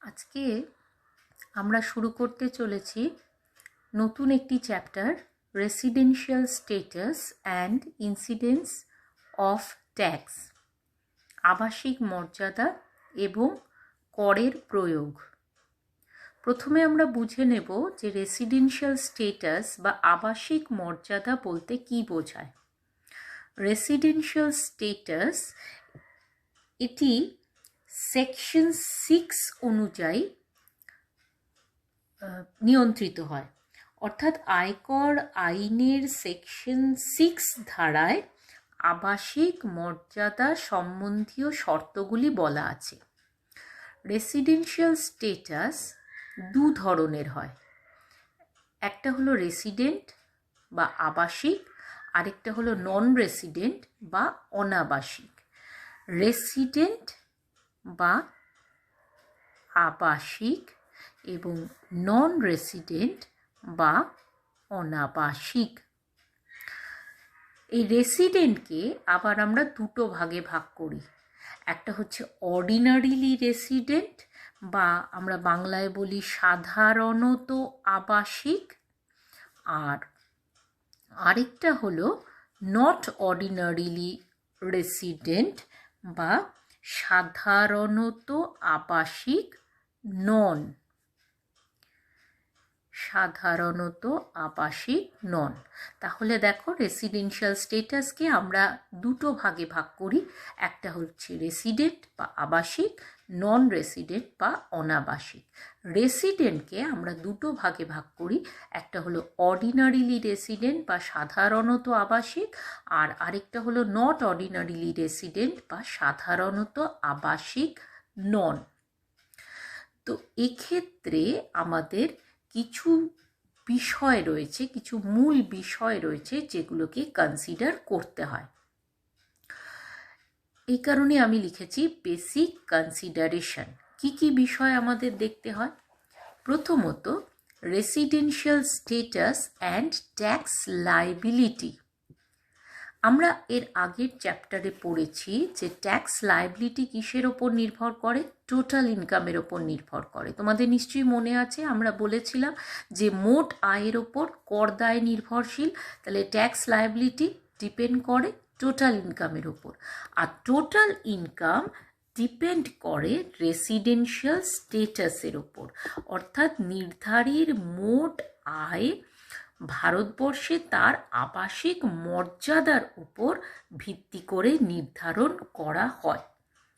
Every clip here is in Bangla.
আজকে আমরা শুরু করতে চলেছি নতুন একটি chapter, residential status and incidence of tax, আবাসিক মর্যাদা এবং করের প্রয়োগ। প্রথমে আমরা বুঝে নেব যে রেসিডেন্সিয়াল স্ট্যাটাস বা আবাসিক মর্যাদা বলতে কী বোঝায়। রেসিডেন্সিয়াল স্ট্যাটাস এটি সেকশন 6 অনুযায়ী নিয়ন্ত্রিত হয়, অর্থাৎ আয়কর আইনের সেকশন 6 ধারায় আবাসিক মর্যাদা সম্বন্ধীয় শর্তগুলি বলা আছে। রেসিডেন্সিয়াল স্ট্যাটাস দু ধরনের হয়, একটা হলো রেসিডেন্ট বা আবাসিক, আরেকটা হলো নন রেসিডেন্ট বা অনাবাসিক। রেসিডেন্ট বা আবাসিক এবং নন রেসিডেন্ট বা অনাবাসিক। এই রেসিডেন্টকে আবার আমরা দুটো ভাগে ভাগ করি, একটা হচ্ছে অর্ডিনারিলি রেসিডেন্ট বা আমরা বাংলায় বলি সাধারণত আবাসিক, আর আরেকটা হলো নট অর্ডিনারিলি রেসিডেন্ট বা সাধারণত আবাসিক নন। সাধারণত আবাসিক নন। তাহলে দেখো, রেসিডেন্সিয়াল স্ট্যাটাসকে আমরা দুটো ভাগে ভাগ করি, একটা হচ্ছে রেসিডেন্ট বা আবাসিক, নন রেসিডেন্ট বা অনাবাসিক। রেসিডেন্টকে আমরা দুটো ভাগে ভাগ করি, একটা হলো অর্ডিনারিলি রেসিডেন্ট বা সাধারণত আবাসিক, আর আরেকটা হলো নট অর্ডিনারিলি রেসিডেন্ট বা সাধারণত আবাসিক নন। তো এক্ষেত্রে আমাদের কিছু বিষয় রয়েছে, কিছু মূল বিষয় রয়েছে যেগুলোকে কনসিডার করতে হয়। এই কারণে আমি লিখেছি বেসিক কনসিডারেশন। কি কি বিষয় আমাদের দেখতে হয়? প্রথমত, residential status and tax liability. আমরা এর আগের চ্যাপ্টারে পড়েছি যে ট্যাক্স লায়াবিলিটি কিসের ওপর নির্ভর করে? টোটাল ইনকামের ওপর নির্ভর করে। তোমাদের নিশ্চয়ই মনে আছে, আমরা বলেছিলাম যে মোট আয়ের ওপর কর দায় নির্ভরশীল, তাহলে ট্যাক্স লায়াবিলিটি ডিপেন্ড করে টোটাল ইনকামের ওপর, আর টোটাল ইনকাম ডিপেন্ড করে রেসিডেন্সিয়াল স্ট্যাটাসের ওপর, অর্থাৎ নির্ধারিত মোট আয় ভারতবর্ষে তার আবাসিক মর্যাদার উপর ভিত্তি করে নির্ধারণ করা হয়।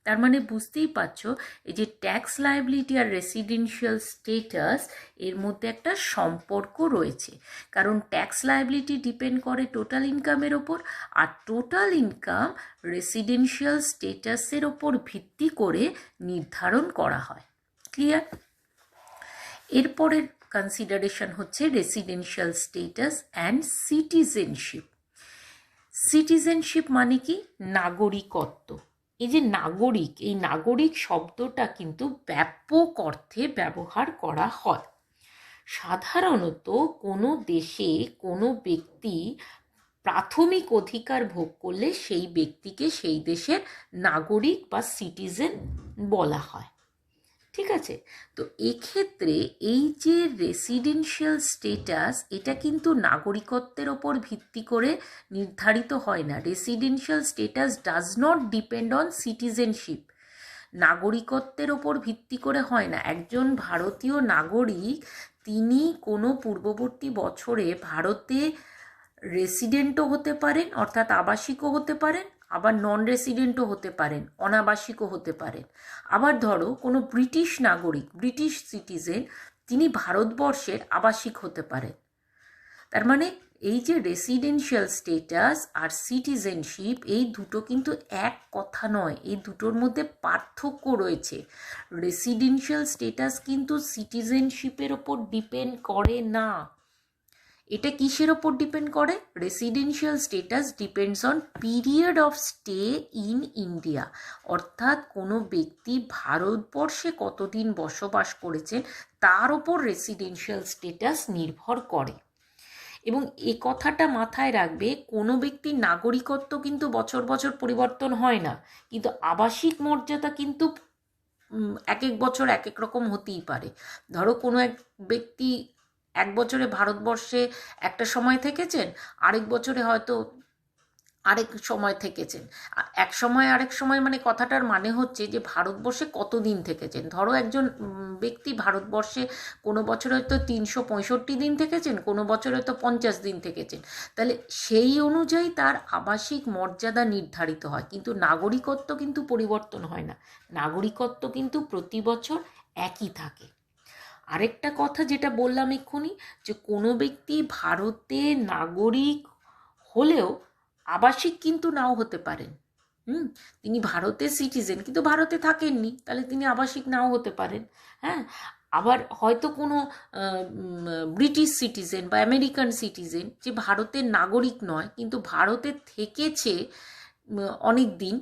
তার মানে বুঝতেই পারছো, এই যে ট্যাক্স লায়াবিলিটি আর রেসিডেন্সিয়াল স্ট্যাটাস এর মধ্যে একটা সম্পর্ক রয়েছে, কারণ ট্যাক্স লায়াবিলিটি ডিপেন্ড করে টোটাল ইনকামের ওপর, আর টোটাল ইনকাম রেসিডেন্সিয়াল স্ট্যাটাসের ওপর ভিত্তি করে নির্ধারণ করা হয়। ক্লিয়ার? এরপরের কনসিডারেশন হচ্ছে residential status and citizenship. Citizenship মানে কি? নাগরিকত্ব। এই যে নাগরিক, এই নাগরিক শব্দটা কিন্তু ব্যাপক অর্থে ব্যবহার করা হয়। সাধারণত কোনো দেশে কোনো ব্যক্তি প্রাথমিক অধিকার ভোগ করলে সেই ব্যক্তিকে সেই দেশের নাগরিক বা সিটিজেন বলা হয়। ঠিক আছে? তো এক্ষেত্রে এই যে রেসিডেন্সিয়াল স্ট্যাটাস, এটা কিন্তু নাগরিকত্বের ওপর ভিত্তি করে নির্ধারিত হয় না। Residential status does not depend on citizenship. নাগরিকত্বের ওপর ভিত্তি করে হয় না। একজন ভারতীয় নাগরিক তিনি কোনো পূর্ববর্তী বছরে ভারতে রেসিডেন্টও হতে পারেন, অর্থাৎ আবাসিকও হতে পারেন, আবার নন রেসিডেন্টও হতে পারেন, অনাবাসিকও হতে পারেন। আবার ধরো কোনো ব্রিটিশ নাগরিক, ব্রিটিশ সিটিজেন, তিনি ভারতবর্ষের আবাসিক হতে পারেন। তার মানে এই যে রেসিডেন্সিয়াল স্ট্যাটাস আর সিটিজেনশিপ, এই দুটো কিন্তু এক কথা নয়, এই দুটোর মধ্যে পার্থক্য রয়েছে। রেসিডেন্সিয়াল স্ট্যাটাস কিন্তু সিটিজেনশিপের ওপর ডিপেন্ড করে না। এটা কিসের ওপর ডিপেন্ড করে? Residential status depends on period of stay in India, অর্থাৎ কোনো ব্যক্তি ভারতবর্ষে কতদিন বসবাস করেছেন তার ওপর রেসিডেন্সিয়াল স্ট্যাটাস নির্ভর করে। এবং এ কথাটা মাথায় রাখবে, কোনো ব্যক্তির নাগরিকত্ব কিন্তু বছর বছর পরিবর্তন হয় না, কিন্তু আবাসিক মর্যাদা কিন্তু এক এক বছর এক এক রকম হতেই পারে। ধরো কোনো এক ব্যক্তি এক বছরে ভারতবর্ষে একটা সময় থেকেছেন, আরেক বছরে হয়তো আরেক সময় থেকেছেন। এক সময় আরেক সময় মানে কথাটার মানে হচ্ছে যে ভারতবর্ষে কতদিন থেকেছেন। ধরো একজন ব্যক্তি ভারতবর্ষে কোনো বছর হয়তো 365 দিন থেকেছেন, কোনো বছর হয়তো 50 দিন থেকেছেন, তাহলে সেই অনুযায়ী তার আবাসিক মর্যাদা নির্ধারিত হয়, কিন্তু নাগরিকত্ব কিন্তু পরিবর্তন হয় না। নাগরিকত্ব কিন্তু প্রতি বছর একই থাকে। আরেকটা কথা যেটা বললাম এক্ষুনি, যে কোনো ব্যক্তি ভারতে নাগরিক হলেও আবাসিক কিন্তু নাও হতে পারেন। তিনি ভারতের সিটিজেন কিন্তু ভারতে থাকেননি, তাহলে তিনি আবাসিক নাও হতে পারেন। হ্যাঁ, আবার হয়তো কোনো ব্রিটিশ সিটিজেন বা আমেরিকান সিটিজেন যে ভারতের নাগরিক নয় কিন্তু ভারতে থেকেছে অনেক দিন,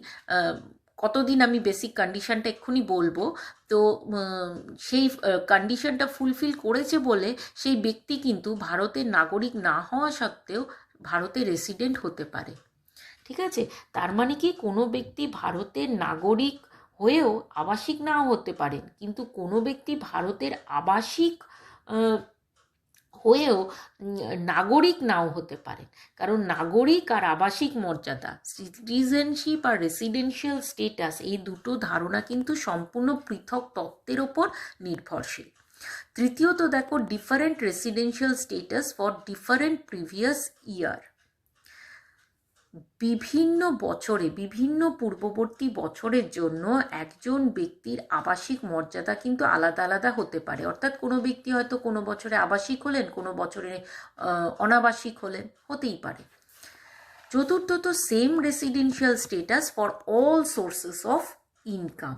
কতদিন আমি বেসিক কন্ডিশনটা এক্ষুনি বলবো, তো সেই কন্ডিশনটা ফুলফিল করেছে বলে সেই ব্যক্তি কিন্তু ভারতের নাগরিক না হওয়া সত্ত্বেও ভারতে রেসিডেন্ট হতে পারে। ঠিক আছে, তার মানে কি কোনো ব্যক্তি ভারতের নাগরিক হয়েও আবাসিক নাও হতে পারেন, কিন্তু কোনো ব্যক্তি ভারতের আবাসিক হয়েও নাগরিক নাও হতে পারেন। কারণ নাগরিক আর আবাসিক মর্যাদা, সিটিজেনশিপ আর রেসিডেন্সিয়াল স্টেটাস, এই দুটো ধারণা কিন্তু সম্পূর্ণ পৃথক তত্ত্বের ওপর নির্ভরশীল। তৃতীয়ত দেখো, different residential status for different previous year. বিভিন্ন বছরে বিভিন্ন পূর্ববর্তী বছরের জন্য একজন ব্যক্তির আবাসিক মর্যাদা কিন্তু আলাদা আলাদা হতে পারে। অর্থাৎ কোনো ব্যক্তি হয়তো কোনো বছরে আবাসিক হলেন, কোনো বছরে অনাবাসিক হলেন, হতেই পারে। চতুর্থত, same residential status for all sources of income.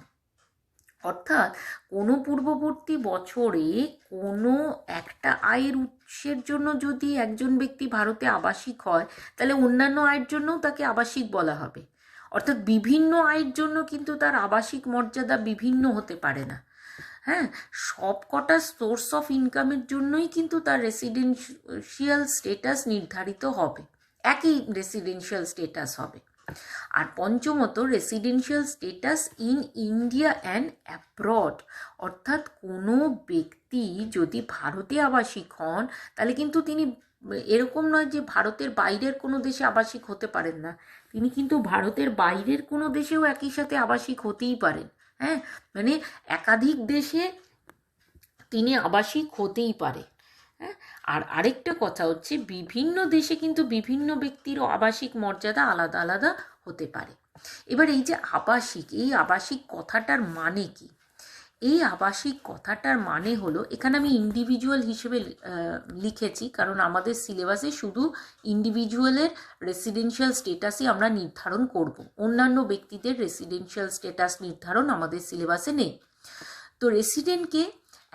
অর্থাৎ কোনো পূর্ববর্তী বছরে কোনো একটা আয়ের উৎসের জন্য যদি একজন ব্যক্তি ভারতে আবাসিক হয়, তাহলে অন্যান্য আয়ের জন্যও তাকে আবাসিক বলা হবে। অর্থাৎ বিভিন্ন আয়ের জন্য কিন্তু তার আবাসিক মর্যাদা বিভিন্ন হতে পারে না। হ্যাঁ, সব কটা সোর্স অফ ইনকামের জন্যই কিন্তু তার রেসিডেন্সিয়াল স্টেটাস নির্ধারিত হবে, একই রেসিডেন্সিয়াল স্টেটাস হবে। আর পঞ্চমত, residential status in India and abroad. অর্থাৎ কোনো ব্যক্তি যদি ভারতে আবাসিক হন, তাহলে কিন্তু তিনি এরকম নয় যে ভারতের বাইরের কোনো দেশে আবাসিক হতে পারেন না, তিনি কিন্তু ভারতের বাইরের কোনো দেশেও একই সাথে আবাসিক হতেই পারেন। হ্যাঁ, মানে একাধিক দেশে তিনি আবাসিক হতেই পারে। হ্যাঁ, আর আরেকটা কথা হচ্ছে, বিভিন্ন দেশে কিন্তু বিভিন্ন ব্যক্তিরও আবাসিক মর্যাদা আলাদা আলাদা হতে পারে। এবার এই যে আবাসিক, এই আবাসিক কথাটার মানে কি? এই আবাসিক কথাটার মানে হলো, এখানে আমি ইন্ডিভিজুয়াল হিসেবে লিখেছি, কারণ আমাদের সিলেবাসে শুধু ইন্ডিভিজুয়ালের রেসিডেন্সিয়াল স্টেটাসই আমরা নির্ধারণ করব, অন্যান্য ব্যক্তিদের রেসিডেন্সিয়াল স্টেটাস নির্ধারণ আমাদের সিলেবাসে নেই। তো রেসিডেন্টকে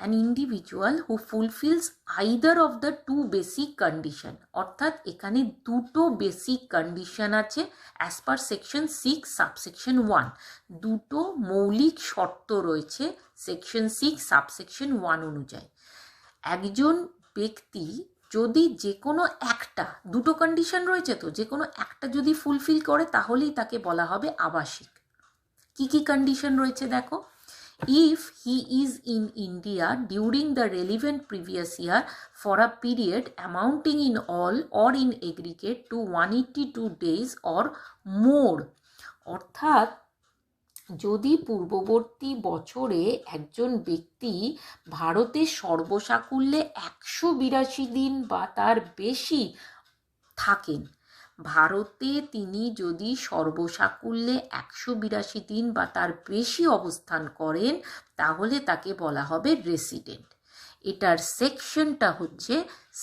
an individual who fulfills either of the two basic condition। অর্থাৎ এখানে দুটো বেসিক কন্ডিশন আছে অ্যাজ পার সেকশন 6 সাবসেকশন 1। দুটো মৌলিক শর্ত রয়েছে সেকশন 6 সাবসেকশন 1 অনুযায়ী। একজন ব্যক্তি যদি যে কোনো একটা, দুটো কন্ডিশন রয়েছে তো, যে কোনো একটা যদি ফুলফিল করে তাহলেই তাকে বলা হবে আবাসিক। কি কি কন্ডিশন রয়েছে দেখো। If he is in India during the relevant previous year for a period amounting in all or in aggregate to 182 days or more। অর্থাৎ যদি পূর্ববর্তী বছরে একজন ব্যক্তি ভারতে সর্বসাকুল্যে 182 দিন বা তার বেশি থাকেন, ভারতে তিনি যদি সর্বসাকুল্যে 182 দিন বা তার বেশি অবস্থান করেন, তাহলে তাকে বলা হবে রেসিডেন্ট। এটার সেকশনটা হচ্ছে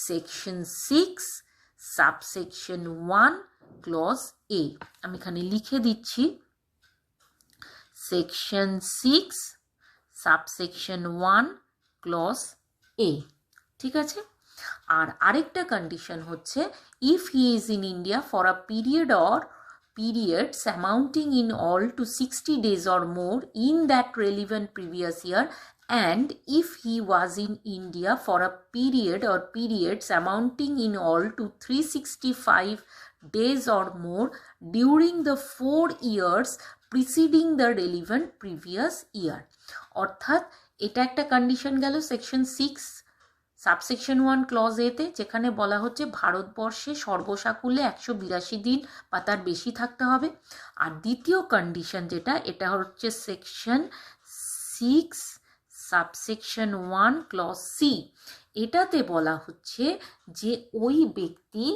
সেকশন 6 সাবসেকশন 1 ক্লজ এ। আমি এখানে লিখে দিচ্ছি, সেকশন 6 সাবসেকশন 1 ক্লজ এ। ঠিক আছে। আর আরেকটা কন্ডিশন হচ্ছে, if he is in India for a period or periods amounting in all to 60 days or more in that relevant previous year, and if he was in India for a period or periods amounting in all to 365 days or more during the 4 years preceding the relevant previous year। অর্থাৎ এটা একটা কন্ডিশন গেল সেকশন 6 সাবসেকশন 1 ক্লজ এতে, যেখানে বলা হচ্ছে ভারতবর্ষে সর্বসাকুল্যে 182 দিন বা তার বেশি থাকতে হবে। আর দ্বিতীয় কন্ডিশন যেটা, এটা হচ্ছে সেকশন 6 সাবসেকশন 1 ক্লজ সি। এটাতে বলা হচ্ছে যে ওই ব্যক্তি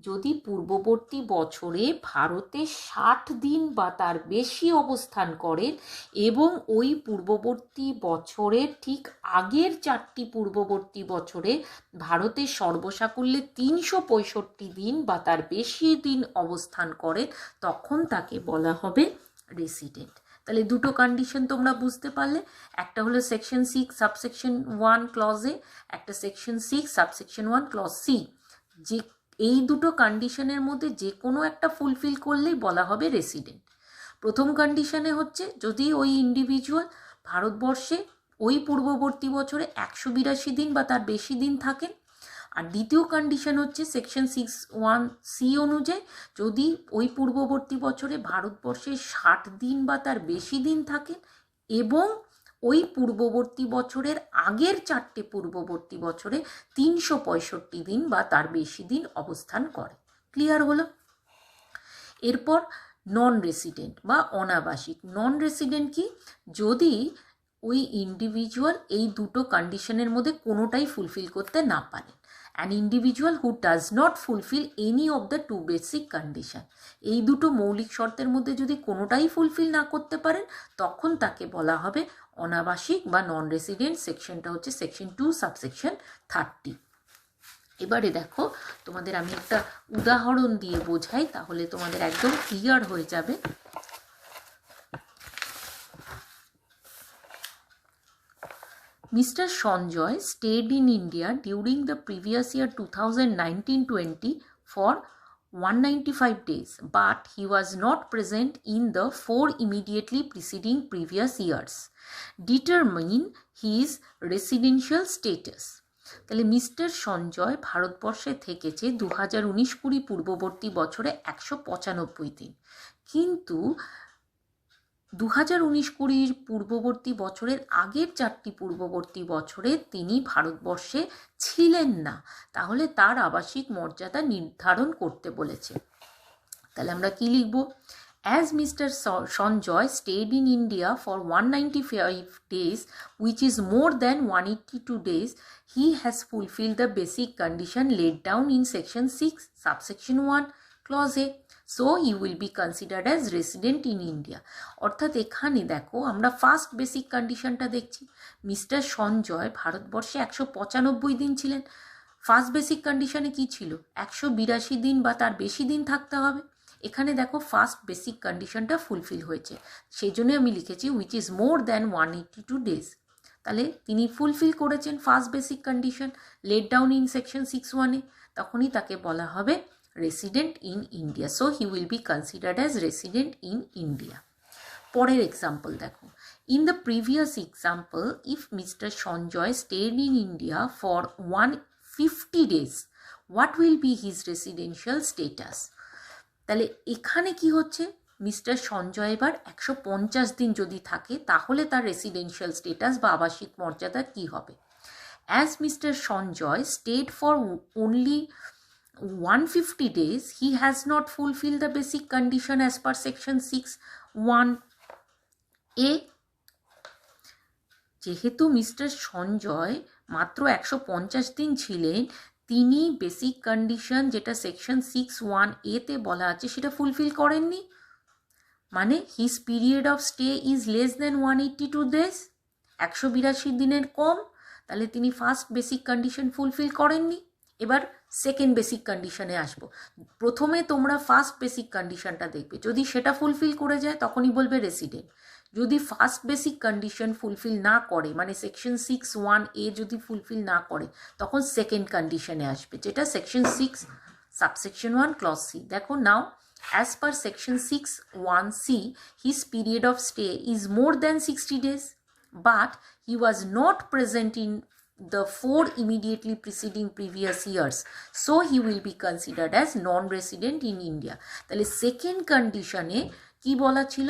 যদি পূর্ববর্তী বছরে ভারতে 60 দিন বা তার বেশি অবস্থান করেন এবং ওই পূর্ববর্তী বছরের ঠিক আগের 4টি পূর্ববর্তী বছরে ভারতের সর্বসাকুল্যে 365 দিন বা তার বেশি দিন অবস্থান করেন, তখন তাকে বলা হবে রেসিডেন্ট। তাহলে দুটো কন্ডিশন তোমরা বুঝতে পারলে, একটা হলো সেকশন 6 সাবসেকশন 1 ক্লজে, একটা সেকশন 6 সাবসেকশন 1 ক্লজ সি। যে এই দুটো কন্ডিশনের মধ্যে যে কোনো একটা ফুলফিল করলেই বলা হবে রেসিডেন্ট। প্রথম কন্ডিশনে হচ্ছে যদি ওই ইন্ডিভিজুয়াল ভারতবর্ষে ওই পূর্ববর্তী বছরে 182 দিন বা তার বেশি দিন থাকেন। আর দ্বিতীয় কন্ডিশন হচ্ছে সেকশন 6(1)(c) অনুযায়ী যদি ওই পূর্ববর্তী বছরে ভারতবর্ষে 60 দিন বা তার বেশি দিন থাকেন এবং ওই পূর্ববর্তী বছরের আগের 4টে পূর্ববর্তী বছরে 365 দিন বা তার বেশি দিন অবস্থান করে। ক্লিয়ার হলো? এরপর নন রেসিডেন্ট বা অনাবাসিক। নন রেসিডেন্ট কি? যদি ওই ইন্ডিভিজুয়াল এই দুটো কন্ডিশনের মধ্যে কোনোটাই ফুলফিল করতে না পারে। An individual who does not fulfil any of the two basic condition. এই দুটো মৌলিক শর্তের মধ্যে যদি কোনোটাই ফুলফিল না করতে পারেন, তখন তাকে বলা হবে অনাবাসিক বা নন রেসিডেন্ট। সেকশনটা হচ্ছে সেকশন 2 সাবসেকশন 30। এবারে দেখো, তোমাদের আমি একটা উদাহরণ দিয়ে বোঝাই, তাহলে তোমাদের একদম ক্লিয়ার হয়ে যাবে। Mr. Sanjoy stayed in India during the previous year 2019-20 for 195 days, but he was not present in the 4 immediately preceding previous years. Determine his residential status. তাহলে মিস্টার সঞ্জয় ভারতবর্ষে থেকেছে 2019-20 পূর্ববর্তী বছরে 195 দিন, কিন্তু 2019-20 পূর্ববর্তী বছরের আগের 4টি পূর্ববর্তী বছরে তিনি ভারতবর্ষে ছিলেন না। তাহলে তার আবাসিক মর্যাদা নির্ধারণ করতে বলেছে। তাহলে আমরা কি লিখব? As Mr. Sanjoy stayed in India for 195 days, which is more than 182 days, he has fulfilled the basic condition laid down in section 6, subsection 1, clause A. So he will be considered as resident in India. অর্থাৎ এখানে দেখো আমরা ফার্স্ট বেসিক কন্ডিশনটা দেখছি। মিস্টার সঞ্জয় ভারতবর্ষে 195 দিন ছিলেন। ফার্স্ট বেসিক কন্ডিশনে কি ছিল? 182 দিন বা তার বেশি দিন থাকতে হবে। এখানে দেখো ফার্স্ট বেসিক কন্ডিশনটা ফুলফিল হয়েছে, সেই জন্য আমি লিখেছি which is more than 182 days. তাহলে তিনি ফুলফিল করেছেন first basic condition laid down in section 6(1)-এ, তখনই তাকে বলা হবে resident in India. So he will be considered as resident in India. পরের এক্সাম্পল দেখো। In the previous example, if Mr. Sanjoy stayed in India for 150 days, what will be his residential status? তাহলে এখানে কি হচ্ছে? মিস্টার সঞ্জয় এবার 150 দিন যদি থাকে, তাহলে তার রেসিডেন্সিয়াল স্টেটাস বা আবাসিক মর্যাদা কি হবে? As Mr. Sanjoy stayed for only 150 days, he has not fulfilled the basic condition as per section 6(1)(a). যেহেতু মিস্টার সঞ্জয় মাত্র 150 দিন ছিলেন, তিনি বেসিক কন্ডিশন যেটা সেকশন 6(1)(a)-তে বলা আছে সেটা ফুলফিল করেননি। মানে his period of stay is less than 182 days, 182 দিনের কম। তাহলে তিনি ফার্স্ট বেসিক কন্ডিশন ফুলফিল করেননি। এবার সেকেন্ড বেসিক কন্ডিশনে আসবো। প্রথমে তোমরা ফার্স্ট বেসিক কন্ডিশনটা দেখবে, যদি সেটা ফুলফিল করে যায় তখনই বলবে রেসিডেন্ট। যদি ফার্স্ট বেসিক কন্ডিশন ফুলফিল না করে, মানে সেকশন 6(1)(a) যদি ফুলফিল না করে, তখন সেকেন্ড কন্ডিশনে আসবে, যেটা সেকশন 6 সাবসেকশন 1 ক্লজ সি। দেখো নাও, as per section 6(1)(c, his period of stay is more than 60 days, but he was not present in the 4 immediately preceding previous years, so he will be considered as non-resident in India. তাহলে সেকেন্ড কন্ডিশনে কি বলা ছিল?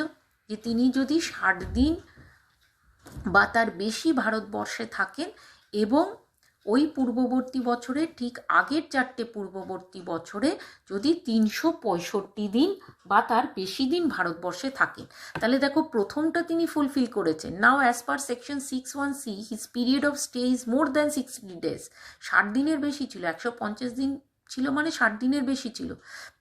যে তিনি যদি 60 দিন বা তার বেশি ভারতবর্ষে থাকেন এবং ওই পূর্ববর্তী বছরে ঠিক আগের 4টে পূর্ববর্তী বছরে যদি 365 দিন বা তার বেশি দিন ভারতবর্ষে থাকেন। তাহলে দেখো প্রথমটা তিনি ফুলফিল করেছেন। Now as per section 61C his period of stay is more than 60 days। 60 দিনের বেশি ছিল, 150 দিন ছিল মানে 60 দিনের বেশি ছিল।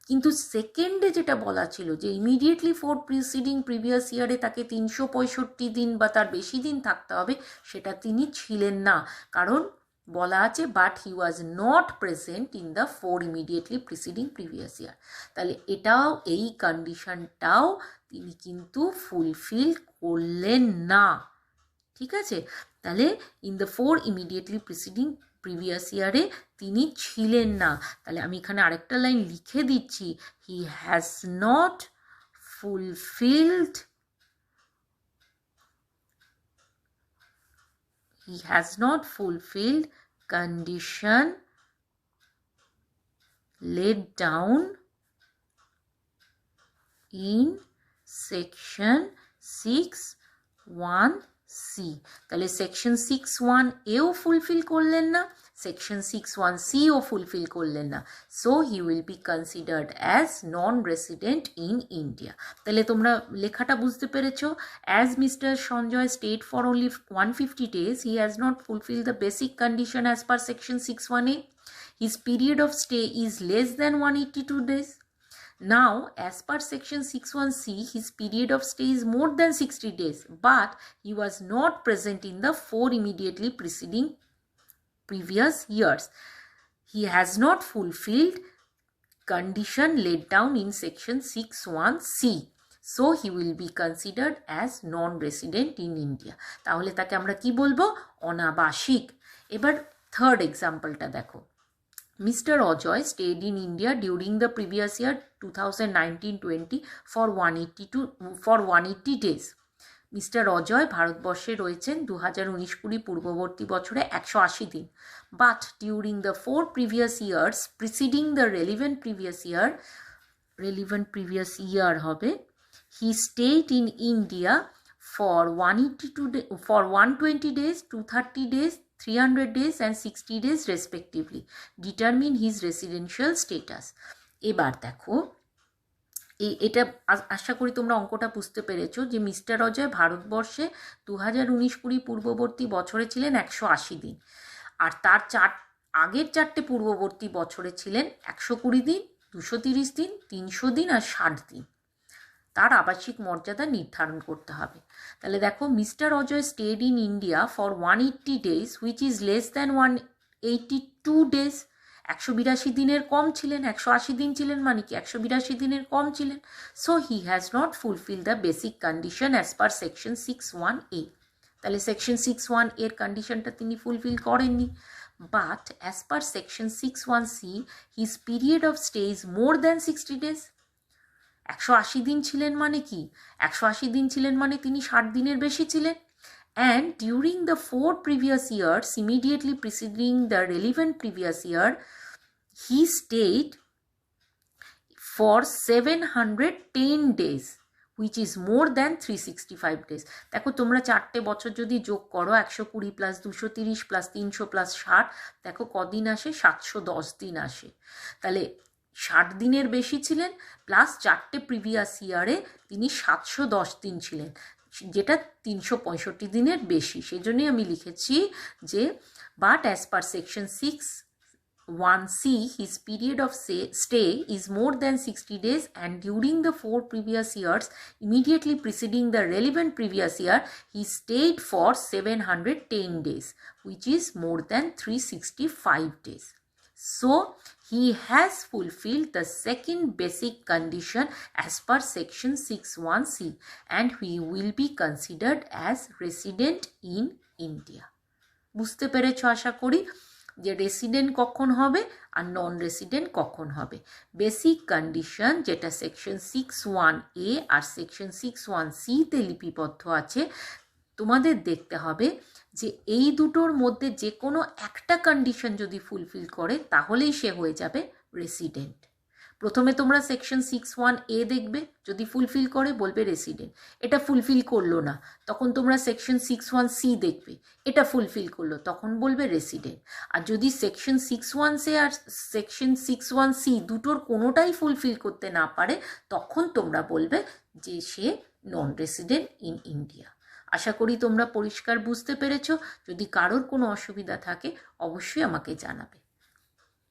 কিন্তু সেকেন্ডে যেটা বলা ছিল যে ইমিডিয়েটলি ফর প্রিসিডিং প্রিভিয়াস ইয়ারে তাকে 365 দিন বা তার বেশি দিন থাকতে হবে, সেটা তিনি ছিলেন না। কারণ বলা আছে but he was not present in the 4 immediately preceding previous year. তাহলে এটাও, এই কন্ডিশনটাও তিনি কিন্তু ফুলফিল করলেন না। ঠিক আছে, তাহলে in the 4 immediately preceding previous ইয়ারে তিনি ছিলেন না। তাহলে আমি এখানে আরেকটা লাইন লিখে দিচ্ছি, he has not fulfilled, he has not fulfilled condition laid down in section 61C। তাহলে সেকশন 61 এও ফুলফিল করলেন না, সেকশন 61C ও ফুলফিল করলেন না। So he will be considered as non resident in India. তাহলে তোমরা লেখাটা বুঝতে পেরেছো। As mister Sanjay stayed for only 150 days, he has not fulfilled the basic condition as per section 61A. His period of stay is less than 182 days. Now, as per section 61C, his period of stay is more than 60 days, but he was not present in the 4 immediately preceding previous years. He has not fulfilled condition laid down in section 61C. So, he will be considered as non-resident in India. তাহলে তাকে আমরা কি বলবো? অনাবাসিক। এবার থার্ড এক্সাম্পলটা দেখো। Mr. Ojoy stayed in India during the previous year 2019-20 for 180 days. Mister Ajay ভারতবর্ষে রয়েছেন 2019-20 পূর্ববর্তী বছরে 180 দিন। But during the 4 previous years preceding the relevant previous year হবে, he stayed in India for 120 days, 230 days, 300 days and 60 days respectively. Determine his residential status. এবার দেখো, এটা আশা করি তোমরা অঙ্কটা বুঝতে পেরেছো যে মিস্টার অজয় ভারতবর্ষে 2019-20 পূর্ববর্তী বছরে ছিলেন 180 দিন, আর তার আগের 4টে পূর্ববর্তী বছরে ছিলেন 120 দিন, 230 দিন, 300 দিন আর 60 দিন। তার আবাসিক মর্যাদা নির্ধারণ করতে হবে। তাহলে দেখো, mister Ajay stayed in India for 180 days which is less than 182 days। 182 দিনের কম ছিলেন, 180 দিন ছিলেন মানে কি 182 দিনের কম ছিলেন। So he has not fulfil the basic condition as per section 61A। তাহলে সেকশন 61 এর কন্ডিশনটা তিনি ফুলফিল করেননি। But as per section 61C his period of stay is more than 60 days। 180 দিন ছিলেন মানে কি 180 দিন ছিলেন মানে তিনি 60 দিনের বেশি ছিলেন। And during the 4 previous years immediately preceding the relevant previous year, he stayed for 710 days which is more than 365 days. দেখো তোমরা 4টে বছর যদি যোগ করো 120 প্লাস 230 প্লাস 300 প্লাস 60, দেখো কদিন আসে, 710 দিন আসে। তাহলে 60 দিনের বেশি ছিলেন প্লাস 4টে প্রিভিয়াস ইয়ারে তিনি 710 দিন ছিলেন, যেটা 365 দিনের বেশি। সেই জন্যই আমি লিখেছি যে but as per section 61C his period of stay is more than 60 days and during the 4 previous years immediately preceding the relevant previous year he stayed for 710 days which is more than 365 days. So he has fulfilled the second basic condition as per section 61C and he will be considered as resident in India. বুঝতে পেরেছো আশা করি যে রেসিডেন্ট কখন হবে আর নন রেসিডেন্ট কখন হবে। বেসিক কন্ডিশন যেটা সেকশন 61A আর সেকশন 61C তে লিপিবদ্ধ আছে, তোমাদের দেখতে হবে যে এই দুটোর মধ্যে যে কোনো একটা কন্ডিশন যদি ফুলফিল করে তাহলেই সে হয়ে যাবে রেসিডেন্ট। প্রথমে তোমরা সেকশন 6(1)A দেখবে, যদি ফুলফিল করে বলবে রেসিডেন্ট, এটা ফুলফিল করলো না তখন তোমরা সেকশন 6(1)C দেখবে, এটা ফুলফিল করলো তখন বলবে রেসিডেন্ট। আর যদি সেকশন 6(1)A আর সেকশন 6(1)C দুটোর কোনোটাই ফুলফিল করতে না পারে তখন তোমরা বলবে যে সে নন রেসিডেন্ট ইন ইন্ডিয়া। আশা করি তোমরা পরিষ্কার বুঝতে পেরেছো। যদি কারোর কোনো অসুবিধা থাকে অবশ্যই আমাকে জানাবে।